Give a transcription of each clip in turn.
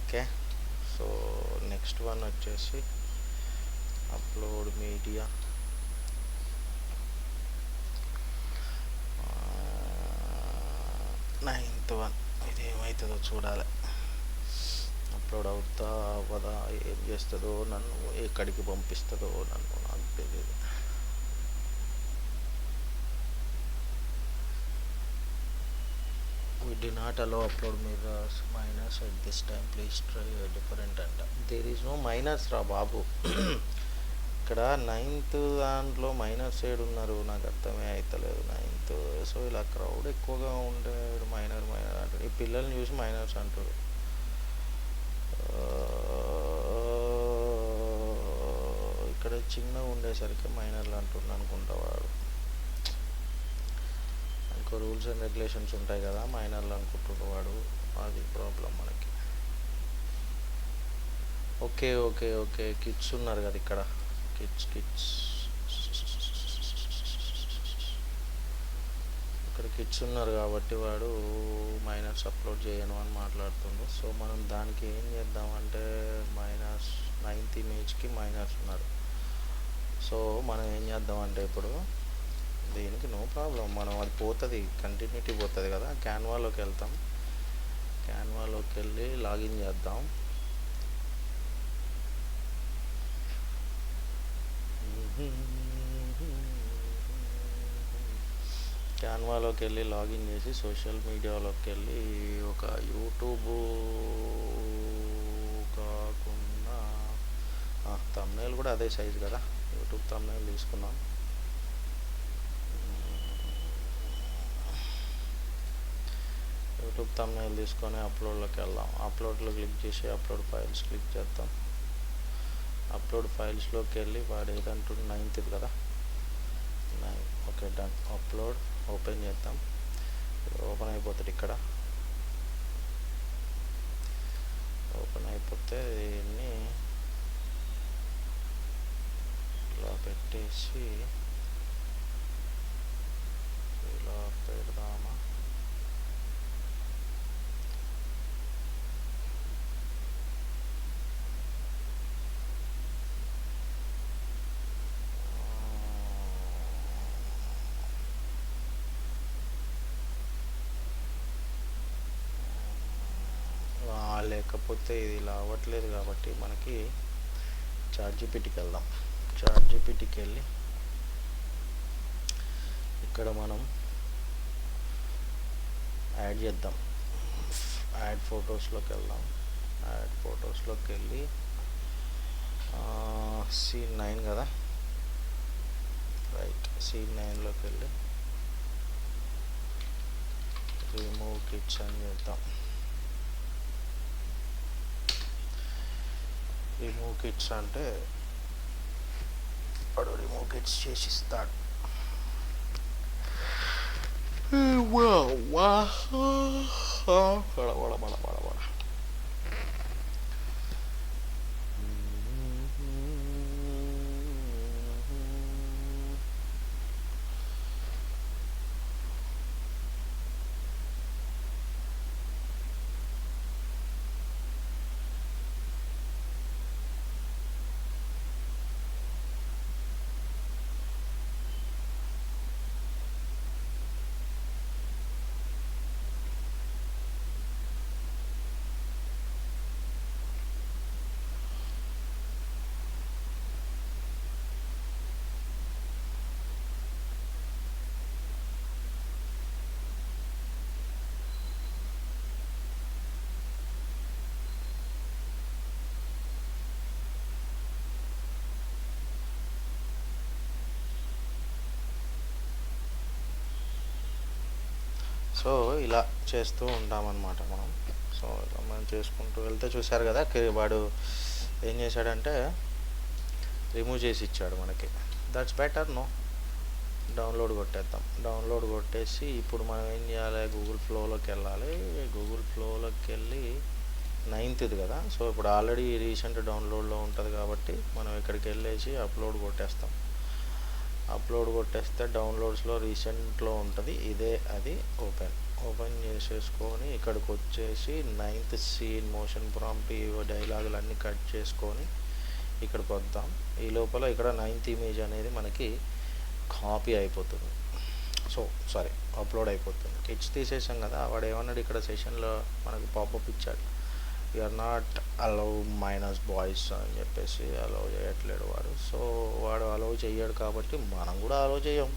Okay. So next one వచ్చేసి upload media. Ninth one ఇది ఏమవుతుందో చూడాలి. అప్లోడ్ అవుతా అవ్వదా, ఏం చేస్తుందో, నన్ను ఎక్కడికి పంపిస్తుందో నన్ను నాకు తెలియదు. We do not allow upload mirrors minors at this time, please try a different అంట. దేర్ ఈజ్ నో మైనర్స్ రా బాబు. ఇక్కడ నైన్త్ దాంట్లో మైనర్స్ ఉన్నారు, నాకు అర్థమే అవుతలేదు. నైన్త్ సో ఇలా క్రౌడ్ ఎక్కువగా ఉండే మైనర్ అంటారు. ఈ పిల్లల్ని చూసి మైనర్స్ అంటారు. ఇక్కడ చిన్నగా ఉండేసరికి మైనర్లు అంటుండ అనుకుంటా వాడు. ఇంకో రూల్స్ అండ్ రెగ్యులేషన్స్ ఉంటాయి కదా, మైనర్లు అనుకుంటున్న వాడు. అది ప్రాబ్లం మనకి. ఓకే ఓకే ఓకే కిడ్స్ ఉన్నారు కదా ఇక్కడ. కిడ్స్ ఇక్కడ కిడ్స్ ఉన్నారు కాబట్టి వాడు మైనర్స్ అప్లోడ్ చేయను అని మాట్లాడుతుండు. సో మనం దానికి ఏం చేద్దామంటే మైనర్స్ 9th ఇమేజ్కి మైనర్స్ ఉన్నారు. సో మనం ఏం చేద్దామంటే ఇప్పుడు దీనికి నో ప్రాబ్లం, మనం అది పోతుంది, కంటిన్యూటీ పోతుంది కదా. క్యాన్వాలోకి వెళ్తాం, క్యాన్వాలోకి వెళ్ళి లాగిన్ చేద్దాం. క్యాన్వాలోకి వెళ్ళి లాగిన్ చేసి సోషల్ మీడియాలోకి వెళ్ళి ఒక యూట్యూబ్ కాకుండా థంబ్నెయిల్ కూడా అదే సైజు కదా, యూట్యూబ్ థంబ్నెయిల్ తీసుకున్నాం. యూట్యూబ్ థంబ్నెయిల్ తీసుకొని అప్లోడ్లోకి వెళ్దాం. అప్లోడ్లో క్లిక్ చేసి అప్లోడ్ ఫైల్స్ క్లిక్ చేద్దాం. అప్లోడ్ ఫైల్స్లోకి వెళ్ళి వాడు ఏదంటుంది 9th కదా, 9. Okay done. అప్లోడ్ ఓపెన్ చేద్దాం. ఓపెన్ అయిపోతుంది. ఇక్కడ ఓపెన్ అయిపోతే దీన్ని ఇలా పెట్టేసి ఇలా పెడదామా. లేకపోతే ఇది ఇలా అవ్వట్లేదు కాబట్టి మనకి చాట్‌జీపీటీకి వెళ్దాం. చాట్‌జీపీటీకి వెళ్ళి ఇక్కడ మనం యాడ్ చేద్దాం. యాడ్ ఫొటోస్లోకి వెళ్దాం. యాడ్ ఫొటోస్లోకి వెళ్ళి సీన్ 9 కదా, రైట్. సీన్ 9లోకి వెళ్ళి రిమూవ్ కిడ్స్ అని చేద్దాం. రిమూవ్ కిడ్స్ అంటే వాడు రిమూవ్ కిడ్స్ చేసి ఇస్తాడు. సో ఇలా చేస్తూ ఉంటామన్నమాట మనం. సో ఇలా మనం చేసుకుంటూ వెళ్తే చూశారు కదా, వాడు ఏం చేశాడంటే రిమూవ్ చేసి ఇచ్చాడు మనకి. That's better. నో, డౌన్లోడ్ కొట్టేద్దాం. డౌన్లోడ్ కొట్టేసి ఇప్పుడు మనం ఏం చేయాలి, గూగుల్ ఫ్లోలోకి వెళ్ళాలి. గూగుల్ ఫ్లోలోకి వెళ్ళి 9th కదా, సో ఇప్పుడు ఆల్రెడీ రీసెంట్ డౌన్లోడ్లో ఉంటుంది కాబట్టి మనం ఇక్కడికి వెళ్ళేసి అప్లోడ్ కొట్టేస్తాం. అప్లోడ్ కొట్టేస్తే డౌన్లోడ్స్లో రీసెంట్లో ఉంటుంది, ఇదే అది ఓపెన్ చేసేసుకొని ఇక్కడికి వచ్చేసి 9th సీన్ మోషన్ ప్రాంప్ట్ డైలాగులు అన్నీ కట్ చేసుకొని ఇక్కడికి వద్దాం. ఈ లోపల ఇక్కడ 9th ఇమేజ్ అనేది మనకి కాపీ అయిపోతుంది. సో సారీ అప్లోడ్ అయిపోతుంది. కిడ్స్ తీసేసాం కదా, వాడు ఏమన్నాడు ఇక్కడ సెషన్లో మనకు పాపప్ ఇచ్చాడు, you're not allow minors boys అని చెప్పేసి అలౌ చేయట్లేడు వాడు. సో వాడు అలౌ చెయ్యాడు కాబట్టి మనం కూడా అలౌ చేయం.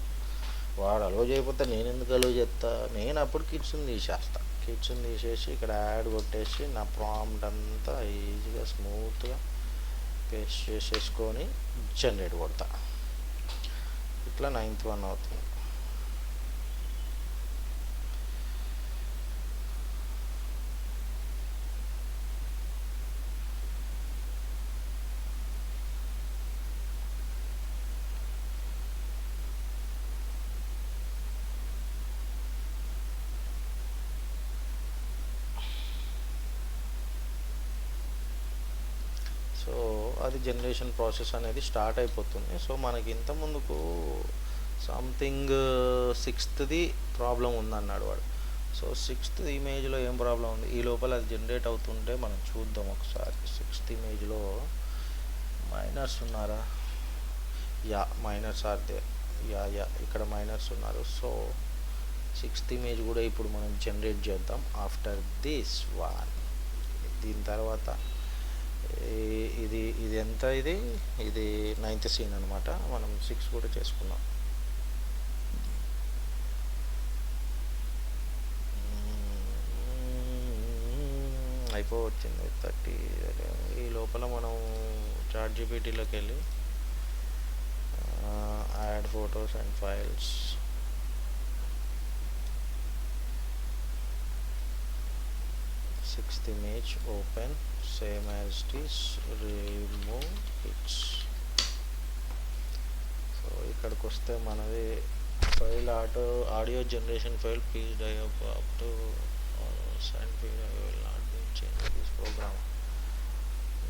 వాడు అలౌ చేయకపోతే నేను ఎందుకు అలౌ చేస్తా? నేను అప్పుడు కిడ్స్ని తీసేస్తా. కిడ్స్ని తీసేసి ఇక్కడ యాడ్ కొట్టేసి నా ప్రాంప్ట్ అంతా ఈజీగా స్మూత్గా పేస్ట్ చేసేసుకొని జనరేట్ కొడతా. ఇట్లా 9th వన్ అవుతుంది. సో అది జనరేషన్ ప్రాసెస్ అనేది స్టార్ట్ అయిపోతుంది. సో మనకి ఇంత ముందుకు సంథింగ్ 6th ప్రాబ్లం ఉందన్నాడు వాడు. సో 6th ఇమేజ్లో ఏం ప్రాబ్లం ఉంది? ఈ లోపల అది జనరేట్ అవుతుంటే మనం చూద్దాం ఒకసారి. 6th ఇమేజ్లో మైనర్స్ ఉన్నారా? Yeah minors are they. Yeah ఇక్కడ మైనర్స్ ఉన్నారు. సో 6th ఇమేజ్ కూడా ఇప్పుడు మనం జనరేట్ చేద్దాం ఆఫ్టర్ దిస్ వన్. దీని తర్వాత ఇది ఎంత? ఇది 9th సీన్ అనమాట. మనం 6 కూడా చేసుకున్నాం. అయిపోవచ్చింది 30. ఈ లోపల మనం చాట్ జీపీటీలోకి వెళ్ళి add photos and files, sixth image open, same as it is, remove pics. So ఇక్కడికి వస్తే మనది file audio generation file please die up up to send feed I will not be change this program.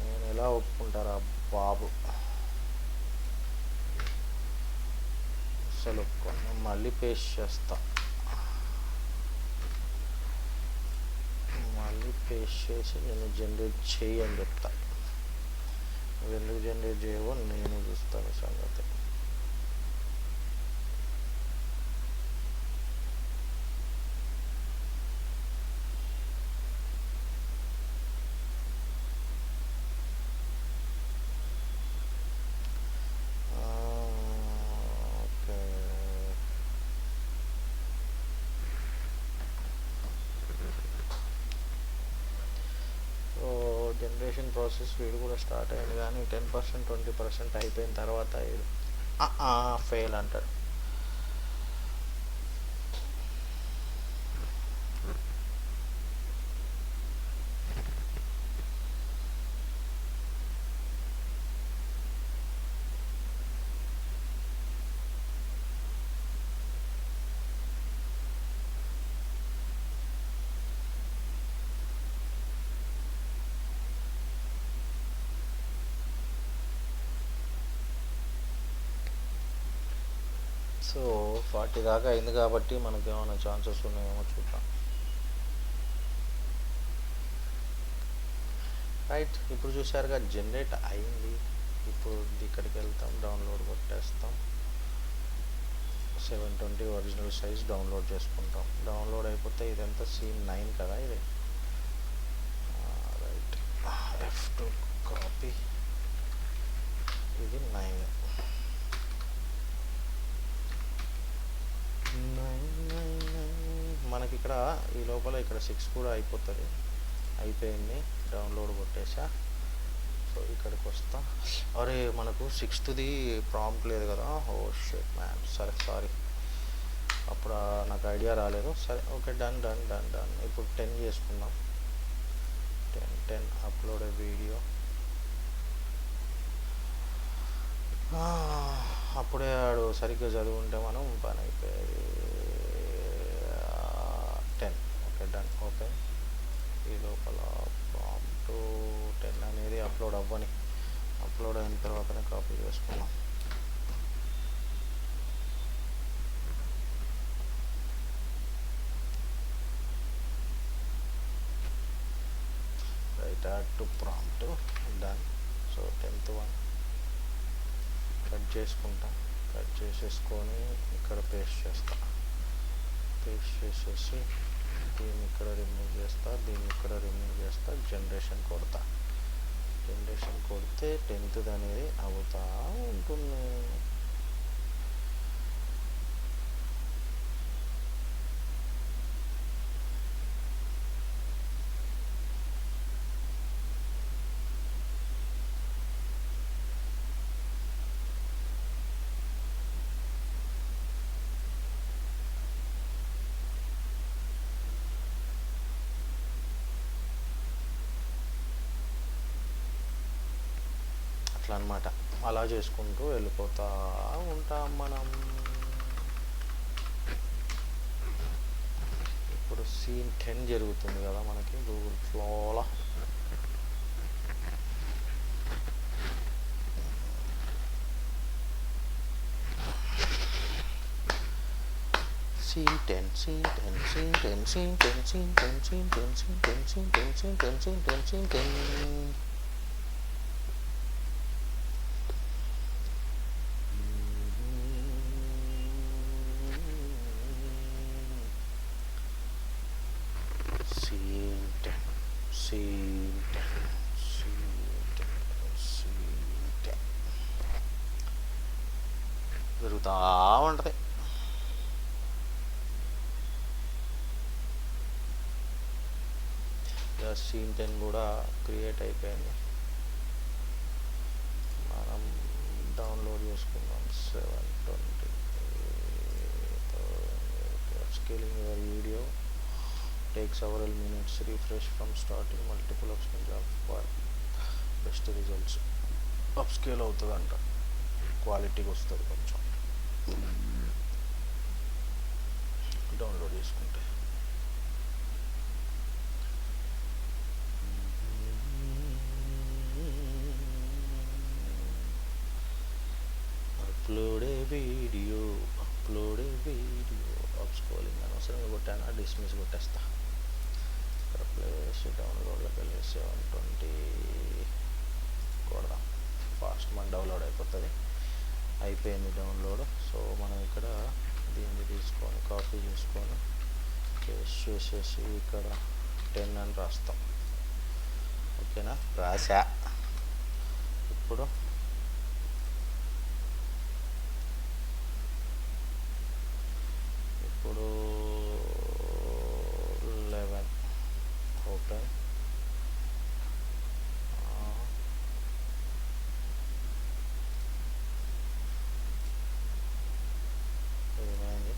నేను ఎలా ఒప్పుకుంటారా బాబు? అసలు ఒప్పుకోను. మళ్ళీ paste చేస్తా, మళ్ళీ పేస్ట్ చేసి నేను జనరేట్ చేయి అని చెప్తా. నువ్వు ఎందుకు జనరేట్ చేయవో నేను చూస్తాను సంగతి. జనరేషన్ ప్రాసెస్ వీడు కూడా స్టార్ట్ అయింది, కానీ 10% 20% అయిపోయిన తర్వాత ఫెయిల్ అంటాడు. సో 40 దాకా అయింది కాబట్టి మనకి ఏమైనా ఛాన్సెస్ ఉన్నాయేమో చూద్దాం. రైట్, ఇప్పుడు చూసారుగా జనరేట్ అయింది. ఇప్పుడు ఇక్కడికి వెళ్తాం, డౌన్లోడ్ కొట్టేస్తాం. 720 ఒరిజినల్ సైజ్ డౌన్లోడ్ చేసుకుంటాం. డౌన్లోడ్ అయిపోతే ఇదంతా సీన్ 9 కదా ఇది. రైట్, F2 కాపీ, ఇది 9. మనకి ఇక్కడ ఈ లోపల ఇక్కడ 6 కూడా అయిపోతుంది. అయిపోయింది, డౌన్లోడ్ కొట్టేసా. సో ఇక్కడికి వస్తా. అరే మనకు 6th ప్రాంప్ట్ లేదు కదా. ఓ షిట్ మ్యాన్, సరే సారీ, అప్పుడు నాకు ఐడియా రాలేదు. సరే okay, done done done done. ఇప్పుడు 10 చేసుకుందాం. 10 అప్లోడ్ వీడియో. అప్పుడే ఆడు సరిగ్గా చదువుంటే మనం పని అయిపోయేది. 10 ఓకే, డన్. ఓపెన్. ఈ లోపల ప్రాంప్ట్ 10 అనేది అప్లోడ్ అవ్వని, అప్లోడ్ అయిన తర్వాతనే కాపీ చేసుకున్నాం. it add to prompt done. So 10th one cut చేసుకుంటా, కట్ చేసేసుకొని ఇక్కడ పేస్ట్ చేస్తా, పేస్ట్ చేసేసి దీన్ని ఇక్కడ రిమూవ్ చేస్తా, దీన్ని ఇక్కడ రిమూవ్ చేస్తా, జనరేషన్ కొడతా. జనరేషన్ కొడితే 10th అనేది అవుతా ఉంటుంది. అట్లా అనమాట. అలా చేసుకుంటూ వెళ్ళిపోతూ ఉంటాం మనం. ఇప్పుడు సీన్ 10 జరుగుతుంది కదా మనకి గూగుల్ ఫ్లోలో. Scene 10, scene 10, scene 10, scene 10, scene 10, scene 10, scene 10, scene 10, scene 10, scene 10, scene 10. జరుగుతూ ఉంటుంది. సీన్ 10 కూడా క్రియేట్ అయిపోయింది. మనం డౌన్లోడ్ చేసుకుందాం. 720 scaling your video take several minutes, refresh from starting multiple options for best results. Up scale అవుతుందంట, క్వాలిటీకి వస్తుంది కొంచెం డౌన్లోడ్ చేసుకుంటే. అప్లోడ్ ఏ వీడియో అప్ స్క్రోలింగ్ అనవసరంగా కొట్టాను, డిస్మిస్ కొట్టేస్తా. ఇక్కడ ప్లే చేసి డౌన్లోడ్లోకి వెళ్ళి 720 కొడదాం. ఫాస్ట్ మన డౌన్లోడ్ అయిపోతుంది. అయిపోయింది డౌన్లోడ్. సో మనం ఇక్కడ దీన్ని తీసుకొని కాపీ చేసుకొని పేస్ట్ చేసేసి ఇక్కడ 10 అని రాస్తాం. ఓకేనా, రాసా. ఇప్పుడు ఇప్పుడు 11 ఓపెన్. ఏమైంది?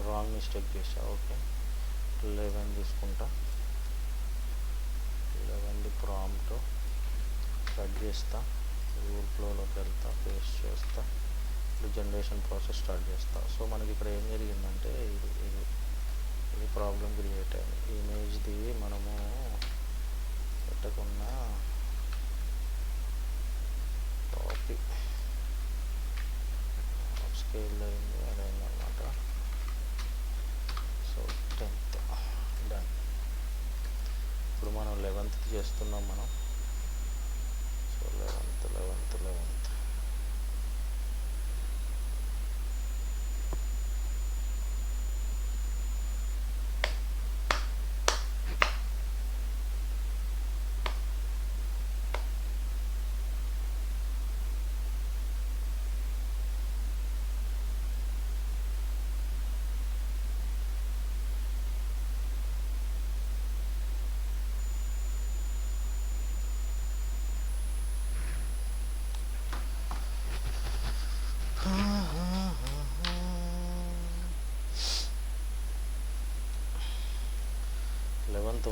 రాంగ్ మిస్టేక్ చేసా. ఓకే, 11 తీసుకుంటా. 11 ప్రాంప్ట్ కట్ చేస్తా, గూగుల్ ఫ్లోలోకి వెళ్తా, పేస్ట్ చేస్తా. ఇప్పుడు జనరేషన్ ప్రాసెస్ స్టార్ట్ చేస్తా. సో మనకి ఇక్కడ ఏం జరిగిందంటే ఇది ప్రాబ్లం క్రియేట్ అయింది. ఇమేజ్ది మనము పెట్టకుండా కాపీ స్కేల్ అయింది, అదైందన్నమాట. So 10th done. ఇప్పుడు మనం 11th చేస్తున్నాం మనం. So 11th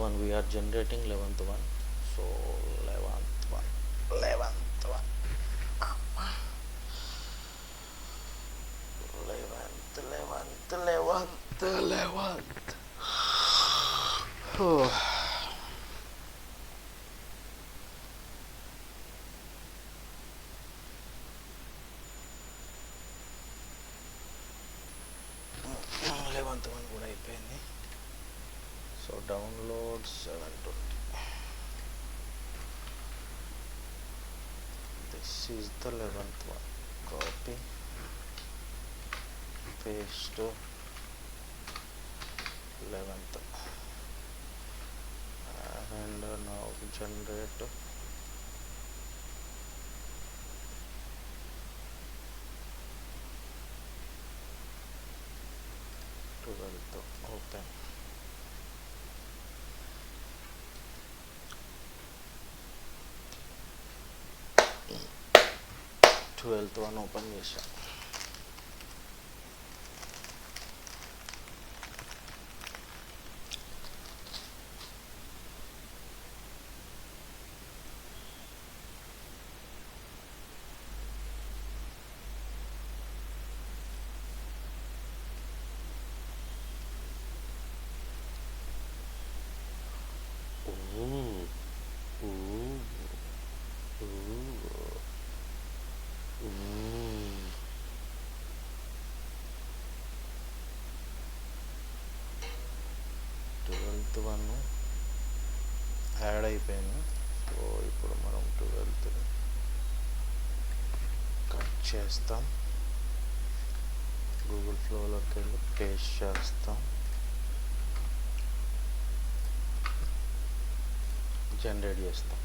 one we are generating 11th one. So 11th one 11th 11th. Oh. అయిపోయింది. So download 720. This is the 11th one. Copy paste 11th and now generate 12th. Open. 12th one open చేసా. Twelfth one add అయిపోయింది. So ఇప్పుడు మనం 12th cut చేస్తాం. Google ఫ్లోలోకి వెళ్ళి paste చేస్తాం. Generate చేస్తాం.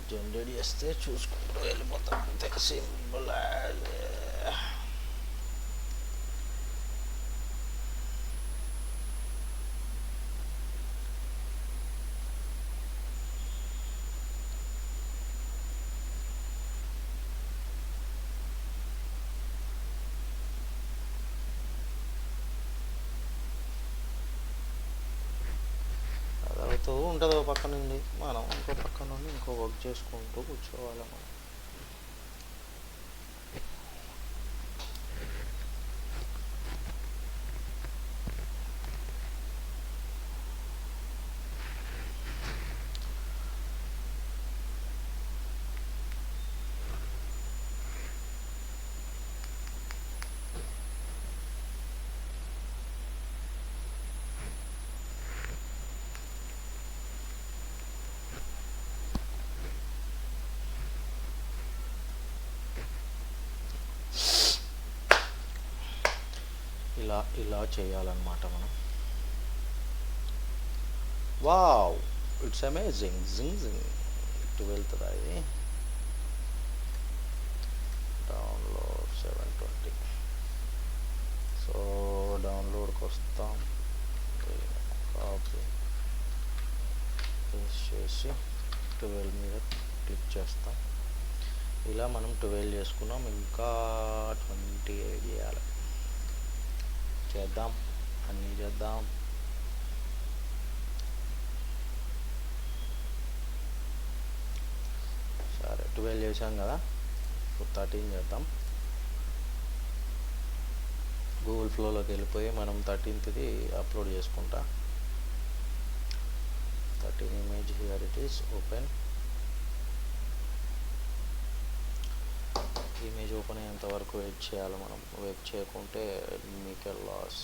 Generate చేస్తే చూసుకుంటూ వెళ్ళిపోతాం. అంతే సింపుల్. అదవుతూ ఉంటుంది ఒక పక్క నుండి, మనం ఇంకో పక్క నుండి ఇంకో వర్క్ చేసుకుంటూ కూర్చోవాలి మనం. ఇలా చేయాలన్నమాట మనం. Wow, it's amazing. జింగ్ జింగ్ 12th ఇది. డౌన్లోడ్ 720. సో డౌన్లోడ్కి వస్తాం. కాపీ పేస్ట్ చేసి 12 మీద క్లిక్ చేస్తాం. ఇలా మనం 12 చేసుకున్నాం. ఇంకా 28 చేయాలి. చేద్దాం, అన్నీ చేద్దాం. సరే 12 చేసాం కదా, ఇప్పుడు 13 చేద్దాం. గూగుల్ ఫ్లోలోకి వెళ్ళిపోయి మనం 13th అప్లోడ్ చేసుకుంటా. 13 image here it is. Open. Image open అయ్యేంత వరకు వెయిట్ చేయాలి మనం. వెయిట్ చేయకుంటే మీకే loss.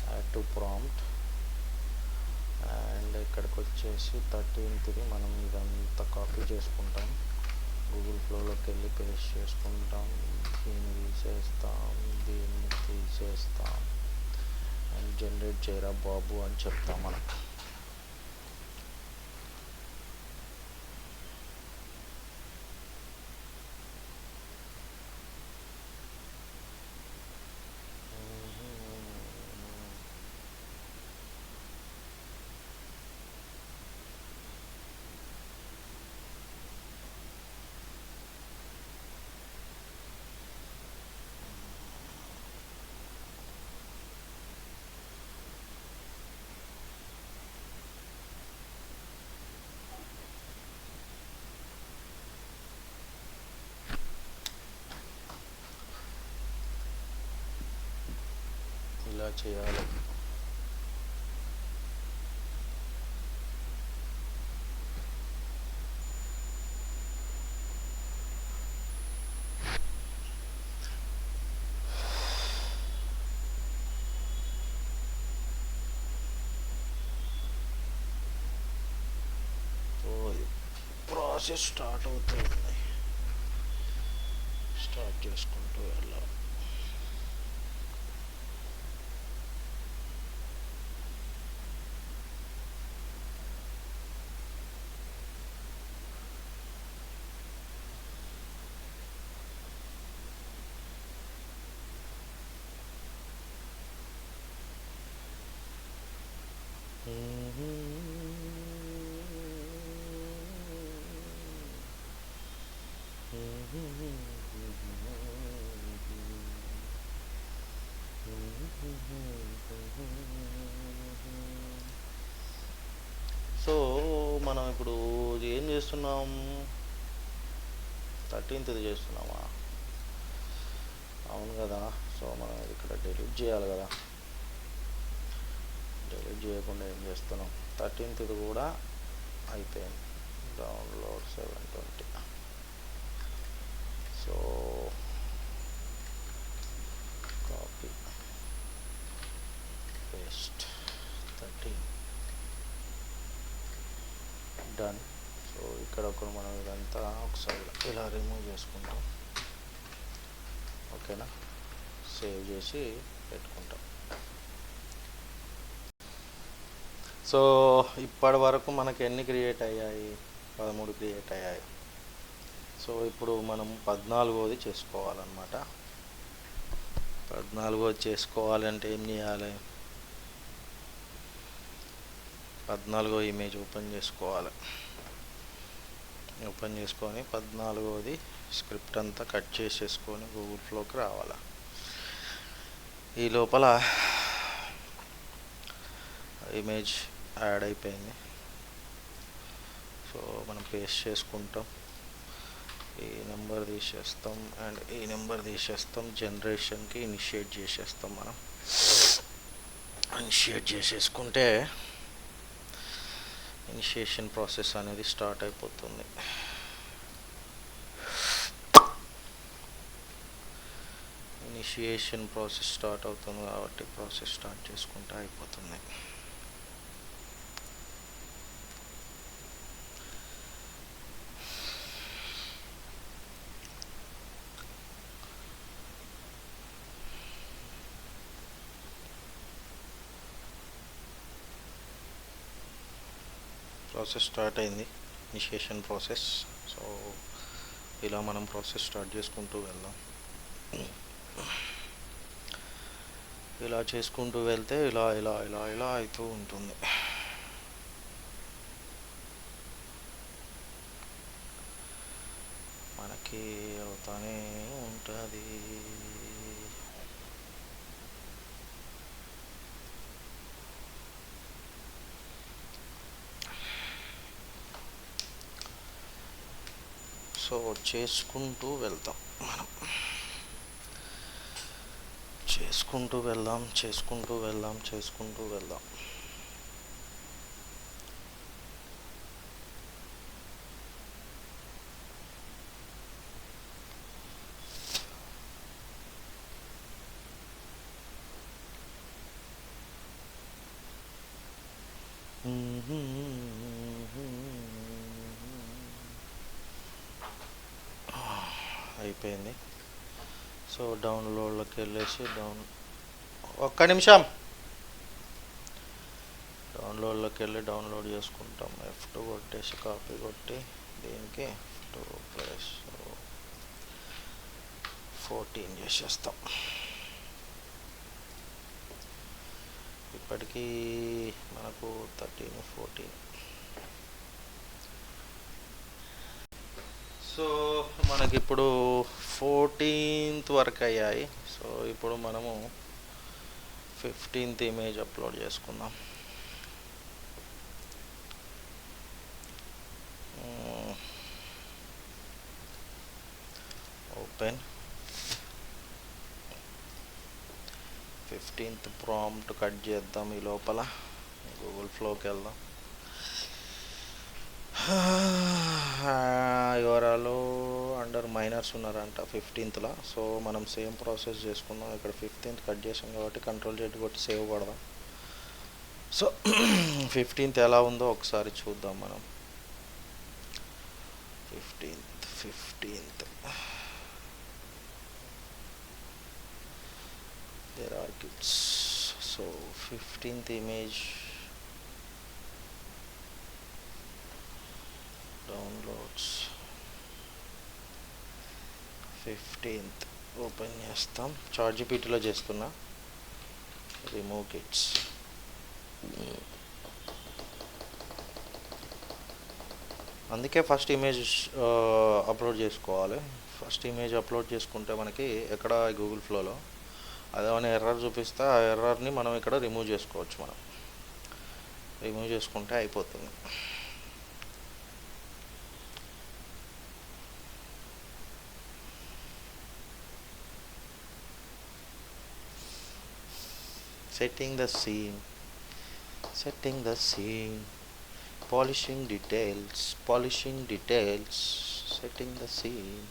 Add to prompt. And ఇక్కడికి వచ్చేసి 13th మనం ఇదంతా కాపీ చేసుకుంటాం. గూగుల్ ఫ్లోలోకి వెళ్ళి పేస్ట్ చేసుకుంటాం. దీన్ని తీసేస్తాం, దీన్ని తీసేస్తాం. అండ్ జనరేట్ చేయరా బాబు అని చెప్తాం మనం. ఇలా చేయాలి. ప్రాసెస్ స్టార్ట్ అవుతుంది. స్టార్ట్ చేసుకుంటూ వెళ్ళాలి. సో మనం ఇప్పుడు ఏం చేస్తున్నాం? 13th చేస్తున్నామా? అవును కదా. సో మనం ఇక్కడ డిలీట్ చేయాలి కదా. డిలీట్ చేయకుండా ఏం చేస్తున్నాం? 13th కూడా అయిపోయింది. Download 720. So copy paste 13 done. So ఇక్కడ ఒకరు మనం ఇదంతా ఒకసారి ఇలా రిమూవ్ చేసుకుంటాం. ఓకేనా, సేవ్ చేసి పెట్టుకుంటాం. సో ఇప్పటి వరకు మనకి ఎన్ని క్రియేట్ అయ్యాయి? 13 క్రియేట్ అయ్యాయి. సో ఇప్పుడు మనం 14వది చేసుకోవాలన్నమాట. 14వది చేసుకోవాలంటే ఏం చేయాలి? 14వ ఇమేజ్ ఓపెన్ చేసుకోవాలి. ఓపెన్ చేసుకొని 14వది స్క్రిప్ట్ అంతా కట్ చేసేసుకొని గూగుల్ ఫ్లోకి రావాలి. ఈ లోపల ఇమేజ్ యాడ్ అయిపోయింది. సో మనం పేస్ట్ చేసుకుంటాం. ఈ నెంబర్ తీసేస్తాం అండ్ ఈ నెంబర్ తీసేస్తాం. జనరేషన్కి ఇనిషియేట్ చేసేస్తాం. మనం ఇనిషియేట్ చేసేసుకుంటే ఇనిషియేషన్ ప్రాసెస్ అనేది స్టార్ట్ అయిపోతుంది. ఇనిషియేషన్ ప్రాసెస్ స్టార్ట్ అవుతుంది కాబట్టి ప్రాసెస్ స్టార్ట్ చేసుకుంటే అయిపోతుంది. ప్రాసెస్ స్టార్ట్ అయింది, ఇనిషియేషన్ ప్రాసెస్. సో ఇలా మనం ప్రాసెస్ స్టార్ట్ చేసుకుంటూ వెళ్దాం. ఇలా చేసుకుంటూ వెళ్తే ఇలా ఇలా ఇలా ఇలా అవుతూ ఉంటుంది. మనకి అవుతానే ఉంటుంది. సో చేసుకుంటూ వెళ్తాం. మనం చేసుకుంటూ వెళ్దాం. అయిపోయింది. సో డౌన్లోడ్లోకి వెళ్ళేసి ఒక్క నిమిషం. డౌన్లోడ్లోకి వెళ్ళి డౌన్లోడ్ చేసుకుంటాం. F2 కొట్టేసి కాపీ కొట్టి దీనికి F2 ప్లస్ 14 చేసేస్తాం. ఇప్పటికీ మనకు 13, 14. సో మనకిప్పుడు 14th వరకు అయ్యాయి. సో ఇప్పుడు మనము 15th ఇమేజ్ అప్లోడ్ చేసుకుందాం. ఓపెన్ 15th ప్రాంప్ట్ కట్ చేద్దాం ఈ లోపల. గూగుల్ ఫ్లోకి వెళ్దాం. ఎవరాలు అండర్ మైనర్స్ ఉన్నారంట 15th. సో మనం సేమ్ ప్రాసెస్ చేసుకుందాం. ఇక్కడ 15th కట్ చేసాం కాబట్టి Ctrl+Z కొట్టి సేవ్ కొడదాం. సో 15th ఎలా ఉందో ఒకసారి చూద్దాం మనం. 15th there are kids. So 15th image downloads. 15th open చేస్తాం. ChatGPTలో చేస్తున్నా. Remove kids. అందుకే ఫస్ట్ ఇమేజ్ అప్లోడ్ చేసుకోవాలి. ఫస్ట్ ఇమేజ్ అప్లోడ్ చేసుకుంటే మనకి ఎక్కడ గూగుల్ ఫ్లోలో అదేమైనా ఎర్రర్ చూపిస్తే ఆ ఎర్రర్ని మనం ఇక్కడ రిమూవ్ చేసుకోవచ్చు. మనం రిమూవ్ చేసుకుంటే అయిపోతుంది. setting the scene, polishing details, setting the scene,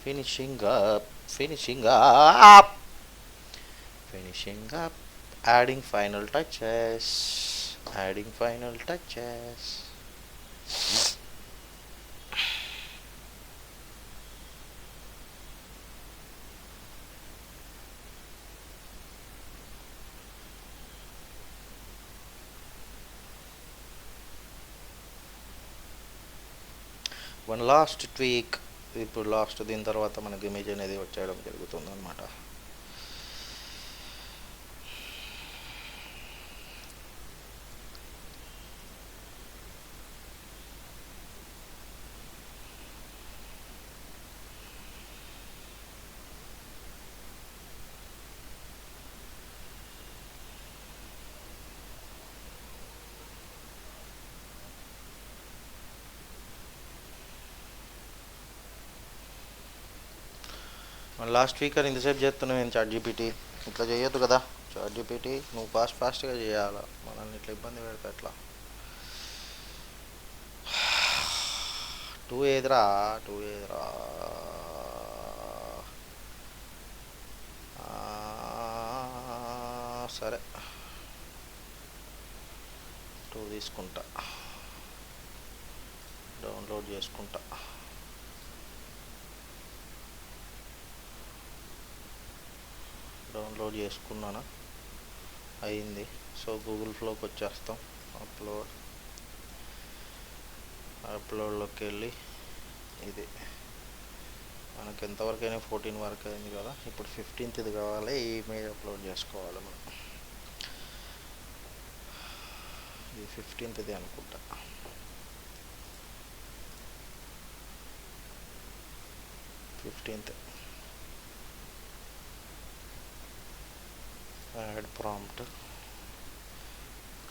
finishing up, adding final touches. One last tweak. ఇప్పుడు లాస్ట్ దీని తర్వాత మనకి ఇమేజ్ అనేది వచ్చేయడం జరుగుతుంది అన్నమాట. లాస్ట్ వీక్ అని ఇంతసేపు చేస్తున్నాను నేను. ChatGPT ఇట్లా చేయొద్దు కదా. ChatGPT నువ్వు ఫాస్ట్గా చేయాలి. మనల్ని ఇట్లా ఇబ్బంది పెడతా ఎట్లా. 2 ఏదిరా సరే 2 తీసుకుంటా. డౌన్లోడ్ చేసుకుంటా. డౌన్లోడ్ చేసుకున్నాను, అయింది. సో గూగుల్ ఫ్లోకి వచ్చేస్తాం. అప్లోడ్లోకి వెళ్ళి ఇది మనకి ఎంతవరకు అయినా 14 వరకు అయింది కదా. ఇప్పుడు 15th ఇది కావాలి. ఈ ఇమేజ్ అప్లోడ్ చేసుకోవాలి మనం. ఇది 15th ఇది అనుకుంటా. యాడ్ ప్రాంప్ట్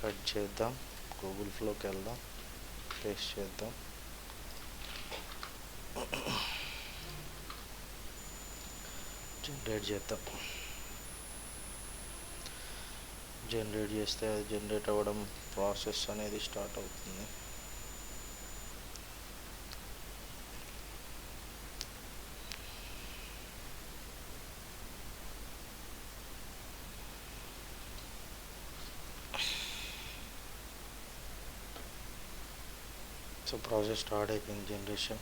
కట్ చేద్దాం. గూగుల్ ఫ్లోకి వెళ్దాం. పేస్ట్ చేద్దాం. జనరేట్ చేద్దాం. జనరేట్ చేస్తే అది జనరేట్ అవ్వడం ప్రాసెస్ అనేది స్టార్ట్ అవుతుంది. So process start in generation.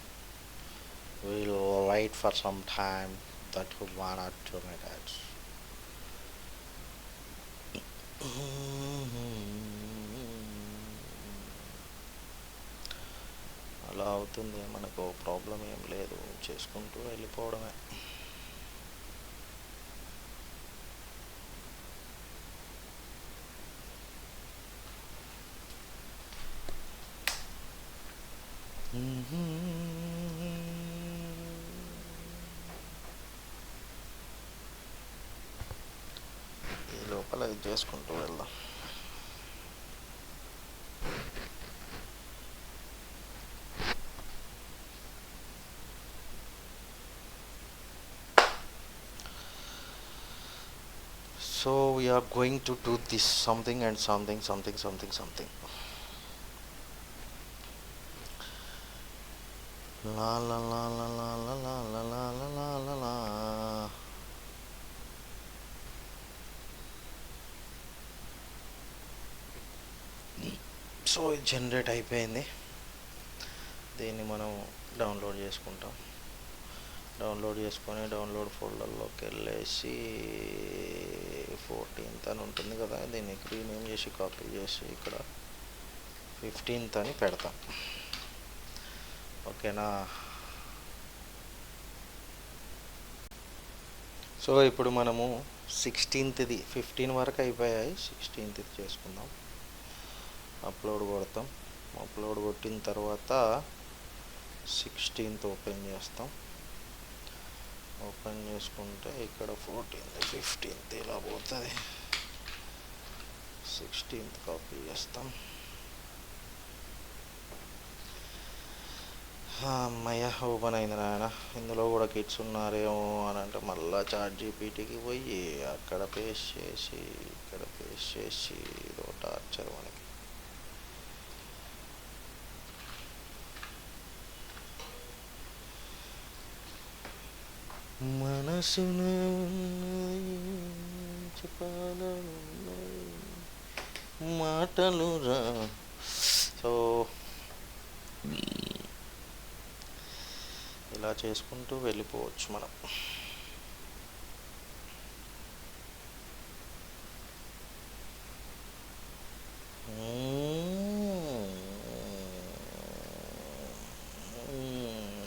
We'll wait for some time, that 1 or 2 minutes. అలా అవుతుంది. మనకు ప్రాబ్లం ఏం లేదు, చేసుకుంటూ వెళ్ళిపోవడమే. ఈ లోపల ఇది చేసుకుంటూ వెళ్దాం. So we're going to do this something and something something something something. La la la la la la la la la la la la. So ఇది జనరేట్ అయిపోయింది. దీన్ని మనం డౌన్లోడ్ చేసుకుంటాం. డౌన్లోడ్ చేసుకొని డౌన్లోడ్ ఫోల్డర్లోకి వెళ్ళేసి 14th అని ఉంటుంది కదా, దీన్ని రీనేమ్ చేసి కాపీ చేసి ఇక్కడ 15th అని పెడతాం. ఓకేనా? సో ఇప్పుడు మనము 16th 15 వరకు అయిపోయాయి, 16th చేసుకుందాం. అప్లోడ్ కొడతాం. అప్లోడ్ కొట్టిన తర్వాత 16th ఓపెన్ చేస్తాం. ఓపెన్ చేసుకుంటే ఇక్కడ 14th 15th ఇలా పోతుంది. 16th కాపీ చేస్తాం. అమ్మయ్య ఓపెన్ అయింది నాయన. ఇందులో కూడా కిడ్స్ ఉన్నారేమో అని అంటే మళ్ళీ ChatGPTకి పోయి అక్కడ పేస్ట్ చేసి ఇక్కడ పేస్ట్ చేసి ఇదో టార్చర్ మనకి. మనసున చెప్పాలనున్నాయి మాటలు రా. సో ఇలా చేసుకుంటూ వెళ్ళిపోవచ్చు మనం.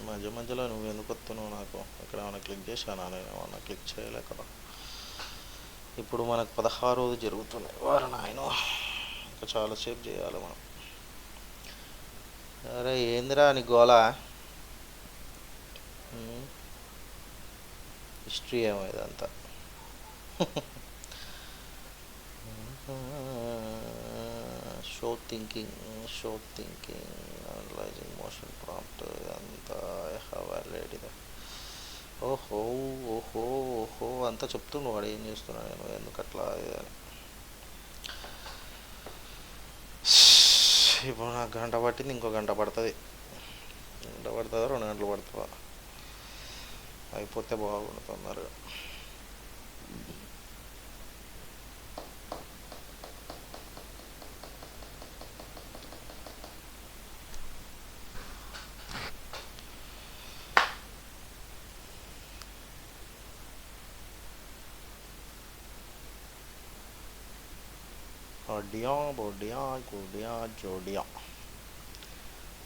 మధ్య మధ్యలో నువ్వు ఎందుకు వస్తున్నావు నాకు? ఇక్కడ ఏమైనా క్లిక్ చేశానా? నేను ఏమన్నా క్లిక్ చేయలే కదా. ఇప్పుడు మనకు 16వ జరుగుతుంది వారు నాయన. ఇంకా చాలాసేపు చేయాలి మనం. అరే ఏందిరా నీ గోలా? హిస్టరీ ఏమో ఇదంతా. Show thinking analysing motion prompt అంతా ఐ హ్యావ్ ఆల్రెడీ. ఓహో ఓహో ఓహో అంతా చెప్తుండు వాడు. ఏం చేస్తున్నాడు నేను ఎందుకు అట్లా అని. ఇప్పుడు నాకు గంట పట్టింది, ఇంకో గంట పడుతుంది. గంట పడుతుందా 2 గంటలు పడుతుందా? అయిపోతే బాగుండు తొందరగా. అడియా బొడియా గుడియా జోడియా.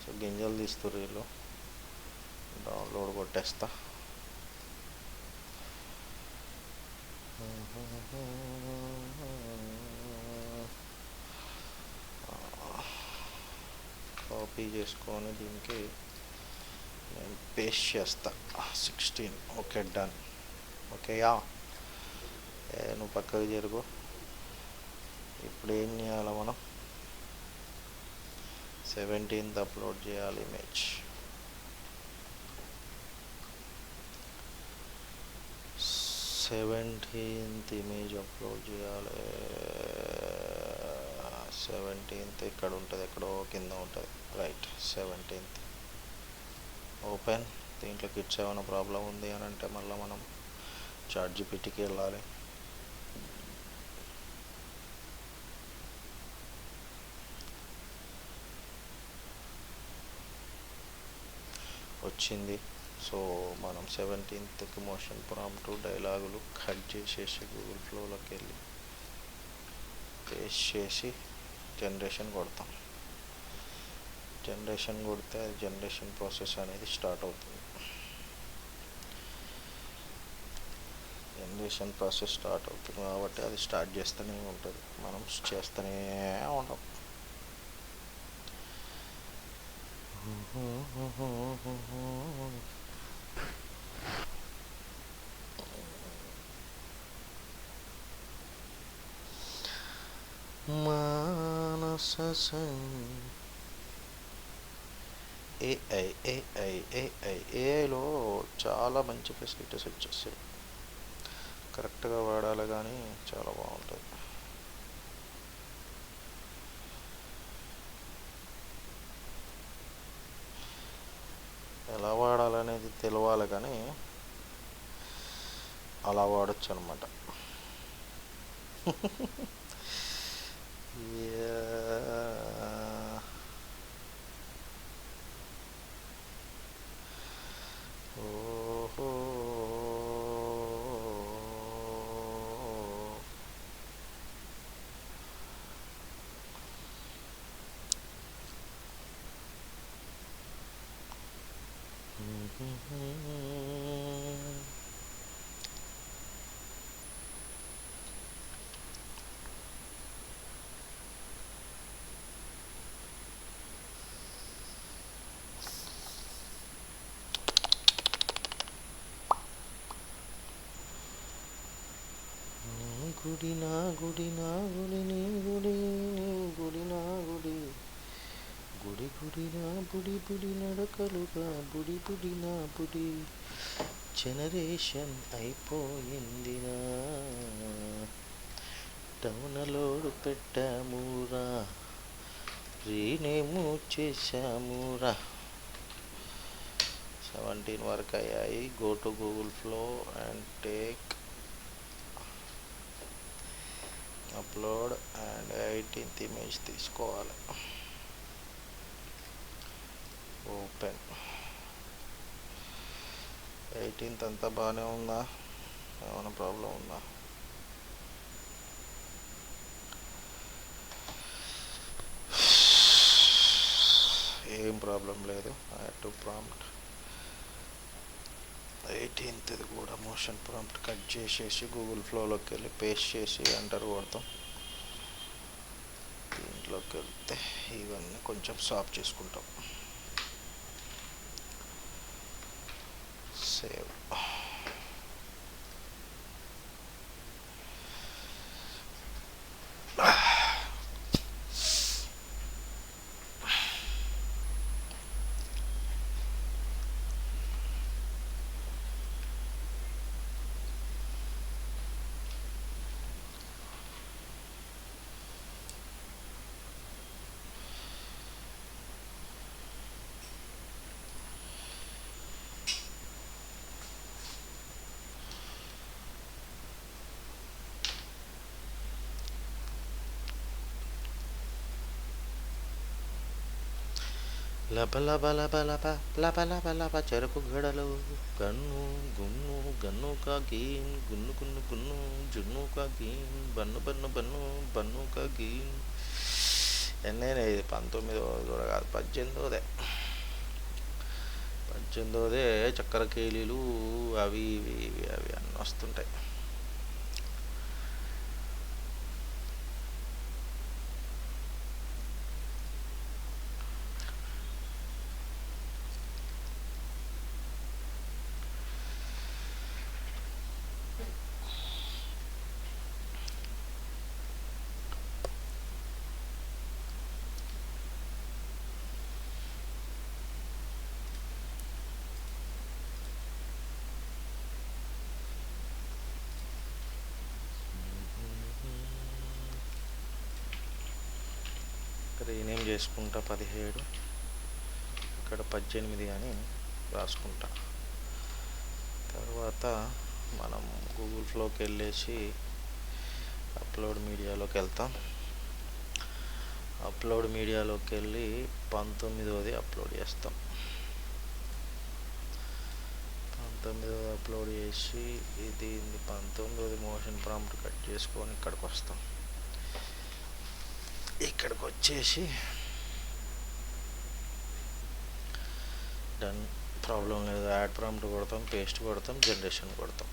సో గింజలు తీస్తారు వీళ్ళు. డౌన్లోడ్ కొట్టేస్తా. కాపీ చేసుకొని దీనికి నేను పేస్ట్ చేస్తా. 16. Okay done. ఓకేయా? నువ్వు పక్కకు జరుగు. ఇప్పుడు ఏం చేయాలి మనం? 17th అప్లోడ్ చేయాలి ఇమేజ్. 17th ఇమేజ్ అప్లోడ్ చేయాలి. 17th ఇక్కడ ఉంటుంది, ఎక్కడో కింద ఉంటుంది. Right, 17th open. దీంట్లో కిడ్స్ ఏమైనా ప్రాబ్లం ఉంది అని అంటే మళ్ళీ మనం ChatGPTకి వెళ్ళాలి. వచ్చింది. సో మనం 17th మోషన్ ప్రాంప్ట్ డైలాగులు కట్ చేసేసి గూగుల్ ఫ్లోలోకి వెళ్ళి పేస్ట్ చేసి జనరేషన్ కొడతాం. జనరేషన్ కొడితే అది జనరేషన్ ప్రాసెస్ అనేది స్టార్ట్ అవుతుంది. జనరేషన్ ప్రాసెస్ స్టార్ట్ అవుతుంది కాబట్టి అది స్టార్ట్ చేస్తూనే ఉంటుంది. మనం చేస్తూనే ఉంటాం. ఏఐలో చాలా మంచి ఫెసిలిటీస్ వచ్చేసాయి. కరెక్ట్గా వాడాలి కానీ చాలా బాగుంటుంది. ఎలా వాడాలనేది తెలవాలి కానీ అలా వాడచ్చు అనమాట. ఓహో గుడి నా గుడి నా గుడి నీ గుడి నీ గుడి నా గుడి గుడి గుడి నా బుడి బుడి నడకలుగా బుడి బుడి నా బుడి జనరేషన్ అయిపోయిందినా డౌనలోడు పెట్టామురా రీనేము చేశామురా. 17 వరకు అయ్యాయి. Go to Google flow and take upload and 18th image తీసుకోవాలి. ఓపెన్ 18th అంతా బాగానే ఉందా? ఏమైనా ప్రాబ్లం ఉందా? ఏం ప్రాబ్లం లేదు. I have to prompt 18th కూడా మోషన్ ప్రాంప్ట్ కట్ చేసేసి గూగుల్ ఫ్లోలోకి వెళ్ళి పేస్ట్ చేసి ఎంటర్ కొడతాం. దీంట్లోకి వెళ్తే ఇవన్నీ కొంచెం సాఫ్ చేసుకుంటాం. సేవ్. లబ లబ లబ లబ లబ లబ లబ చెరుకు గడలు గన్ను గున్ను గన్ను కా గీన్ గున్ను గున్ను గున్ను జున్ను కా గీన్ బన్ను బన్ను బన్ను బన్ను కా గీన్. ఎన్నైనా ఇది 19వ కూడా కాదు, 18దే. 18దే చక్కెర కేలీలు అవి ఇవి ఇవి అవి అన్నీ వస్తుంటాయి. రీనేమ్ చేసుకుంటా 17, ఇక్కడ 18 అని రాసుకుంటా. తర్వాత మనం గూగుల్ ఫ్లోకి వెళ్ళేసి అప్లోడ్ మీడియాలోకి వెళ్తాం. అప్లోడ్ మీడియాలోకి వెళ్ళి 19వ అప్లోడ్ చేస్తాం. 19వ అప్లోడ్ చేసి ఇది 19వ మోషన్ ప్రాంప్ట్ కట్ చేసుకొని ఇక్కడికి వస్తాం. ఇక్కడికి వచ్చేసి డన్, ప్రాబ్లం లేదు. యాడ్ ప్రాంప్ట్ కొడతాం, పేస్ట్ కొడతాం, జనరేషన్ కొడతాం.